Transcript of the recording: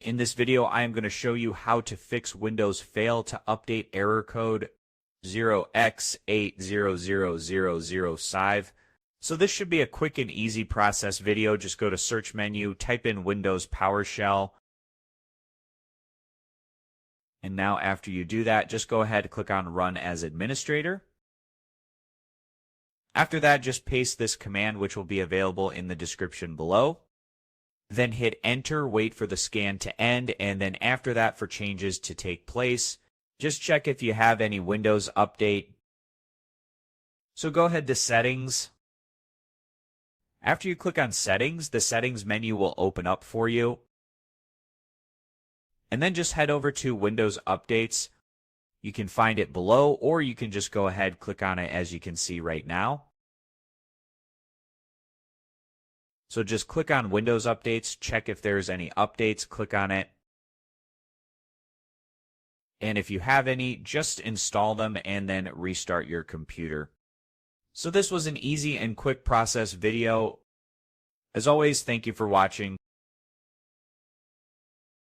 In this video, I am going to show you how to fix Windows fail to update error code 0x80080005. So this should be a quick and easy process video. Just go to search menu, type in Windows PowerShell. And now after you do that, just go ahead and click on Run as Administrator. After that, just paste this command, which will be available in the description below. Then hit Enter, wait for the scan to end, and then after that for changes to take place. Just check if you have any Windows Update. So go ahead to Settings. After you click on Settings, the Settings menu will open up for you. And then just head over to Windows Updates. You can find it below, or you can just go ahead, click on it as you can see right now. So just click on Windows Updates, check if there's any updates, click on it. And if you have any, just install them and then restart your computer. So this was an easy and quick process video. As always, thank you for watching.